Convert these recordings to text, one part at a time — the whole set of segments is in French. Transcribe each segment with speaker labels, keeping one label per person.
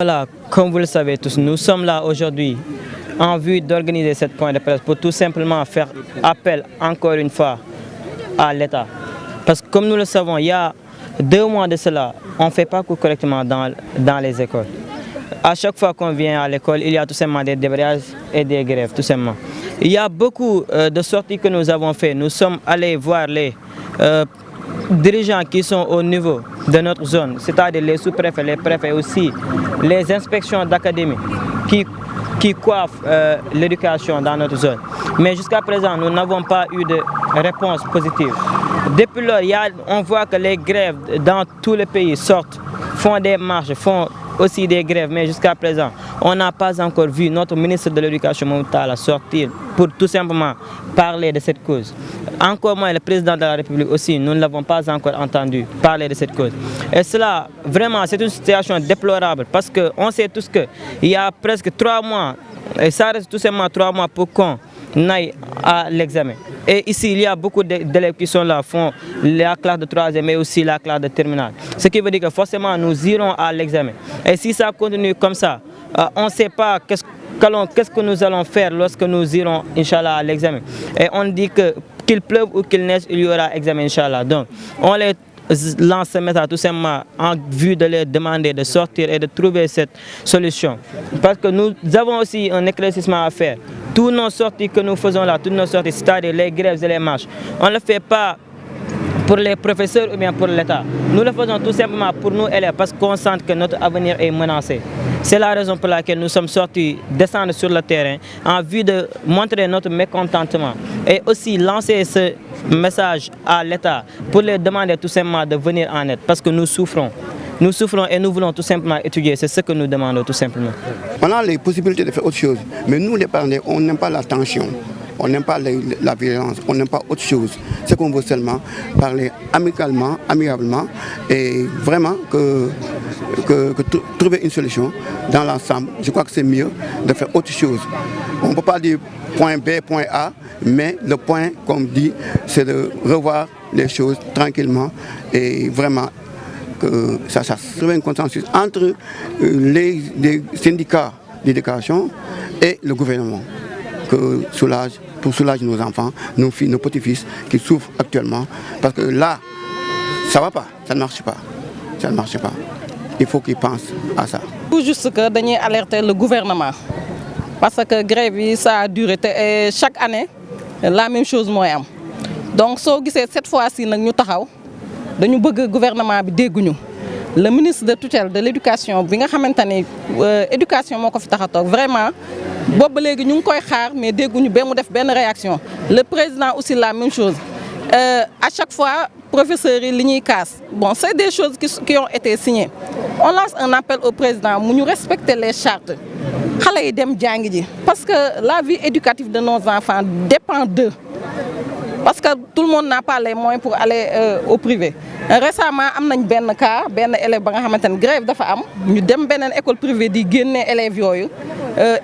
Speaker 1: Voilà, comme vous le savez tous, nous sommes là aujourd'hui en vue d'organiser cette point de presse pour tout simplement faire appel encore une fois à l'État. Parce que comme nous le savons, il y a 2 mois de cela, on ne fait pas cours correctement dans les écoles. À chaque fois qu'on vient à l'école, il y a tout simplement des débrayages et des grèves, tout simplement. Il y a beaucoup de sorties que nous avons faites. Nous sommes allés voir les dirigeants qui sont au niveau de notre zone, c'est-à-dire les sous-préfets, les préfets aussi, les inspections d'académie qui coiffent l'éducation dans notre zone. Mais jusqu'à présent, nous n'avons pas eu de réponse positive. Depuis lors, on voit que les grèves dans tous les pays sortent, font des marches, font aussi des grèves, mais jusqu'à présent, on n'a pas encore vu notre ministre de l'Éducation Moutala sortir pour tout simplement parler de cette cause. Encore moins le président de la République aussi, nous ne l'avons pas encore entendu parler de cette cause. Et cela, vraiment, c'est une situation déplorable parce qu'on sait tous qu'il y a presque 3 mois, et ça reste tout simplement 3 mois pour qu'on aille à l'examen. Et ici, il y a beaucoup d'élèves qui sont là, font la classe de 3e mais aussi la classe de terminale. Ce qui veut dire que forcément, nous irons à l'examen. Et si ça continue comme ça, on ne sait pas qu'est-ce que nous allons faire lorsque nous irons, Inch'Allah, à l'examen. Et on dit que qu'il pleuve ou qu'il neige, il y aura examen, Inch'Allah. Donc, on les lance ce message tout simplement en vue de les demander de sortir et de trouver cette solution. Parce que nous avons aussi un éclaircissement à faire. Toutes nos sorties que nous faisons là, toutes nos sorties, c'est-à-dire les grèves et les marches, on ne le fait pas pour les professeurs ou bien pour l'État. Nous le faisons tout simplement pour nous élèves parce qu'on sent que notre avenir est menacé. C'est la raison pour laquelle nous sommes sortis descendre sur le terrain en vue de montrer notre mécontentement et aussi lancer ce message à l'État pour les demander tout simplement de venir en aide parce que nous souffrons. Nous souffrons et nous voulons tout simplement étudier, c'est ce que nous demandons tout simplement.
Speaker 2: On a les possibilités de faire autre chose, mais nous les parents, on n'aime pas la tension. On n'aime pas la violence, on n'aime pas autre chose. C'est qu'on veut seulement parler amicalement, amicablement et vraiment que trouver une solution dans l'ensemble. Je crois que c'est mieux de faire autre chose. On ne peut pas dire point B, point A, mais le point, comme dit, c'est de revoir les choses tranquillement et vraiment que ça trouver un consensus entre les syndicats d'éducation et le gouvernement pour soulager nos enfants, nos filles, nos petits-fils qui souffrent actuellement. Parce que là, ça ne va pas, ça ne marche pas. Ça ne marche pas. Il faut qu'ils pensent à ça.
Speaker 3: Tout juste que nous alerter le gouvernement. Parce que grève, ça a duré. Et chaque année, la même chose. Donc, cette fois-ci, nous avons le gouvernement le ministre de tutelle de l'éducation, l'éducation, vraiment, mais réaction. Le président aussi la même chose. À chaque fois, professeurs casse. Bon, c'est des choses qui ont été signées. On lance un appel au président pour nous respecter les chartes. Parce que la vie éducative de nos enfants dépend d'eux. Parce que tout le monde n'a pas les moyens pour aller au privé. Récemment, am nañ benn cas benn élève ba nga xamantene grève dafa am ñu dem benen école privée di génné élèves yoyu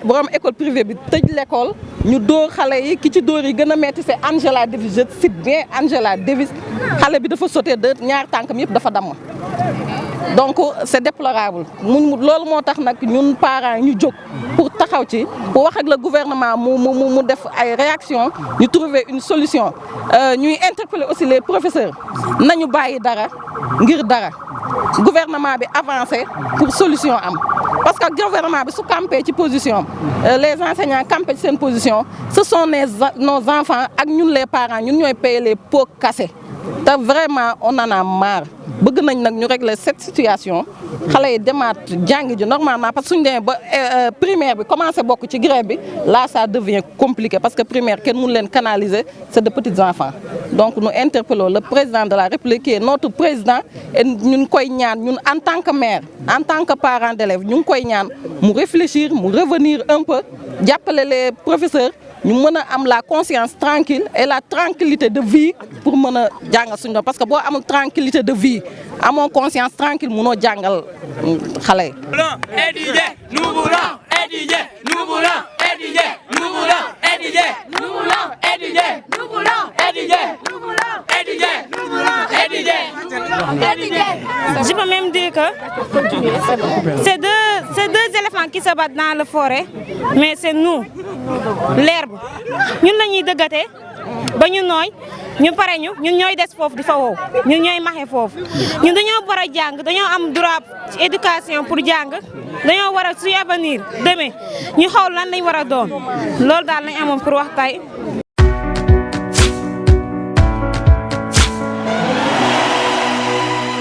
Speaker 3: borom école privée bi tëj l'école ñu door xalé yi ki ci door yi gëna metti c'est Angela Davis, je cite bien Angela Davis, xalé bi dafa sauter de ñaar tankam yépp dafa dam. Donc c'est déplorable. Loolu motax nak ñun parents ñu jog pour taxaw ci pour wax ak le gouvernement mu def ay réaction ñu trouver une solution. Ñuy interpeller aussi les professeurs nañu bayyi dara ngir dara gouvernement bi avancer pour solution am parce que gouvernement bi su campé ci position les enseignants campé ci sen position ce sont nos enfants ak ñun les parents ñun ñoy payer les pots cassés. Vraiment on en a marre bëgg nañ nak ñu régler cette situation xalé yi demaat jàng ji normalement parce que suñu demee ba primaire bi commencé bokk ci grève bi là ça devient compliqué parce que primaire kenn mënu leen canaliser c'est de petits enfants. Donc nous interpellons le président de la République qui est notre président et ñun koy ñaan ñun en tant que maire en tant que parent d'élèves ñu koy ñaan mu réfléchir mu revenir un peu jàppale les professeurs. Nous avons la conscience tranquille et la tranquillité de vie pour mener jàngal suñu parce que boo amul tranquillité de vie amoo conscience tranquille mënoo jàngal xale yi.
Speaker 4: Nous voulons étudier, nous voulons étudier, nous voulons étudier, nous voulons étudier, nous voulons étudier, nous voulons étudier, nous voulons étudier, nous voulons étudier.
Speaker 5: Je peux même dire que c'est deux éléphants qui se battent dans la forêt, mais c'est nous, l'herbe. Nous sommes dëggate ba ñu nooy ñu pare ñu ñun ñooy des foofu di fa wow ñun ñooy maxe foofu ñun dañoo war a jàng dañoo am droit ci éducation pour jàng dañoo war a suñu avenir demain ñu xool lan lañ war a doon loolu daal lañ amoon pour wax tey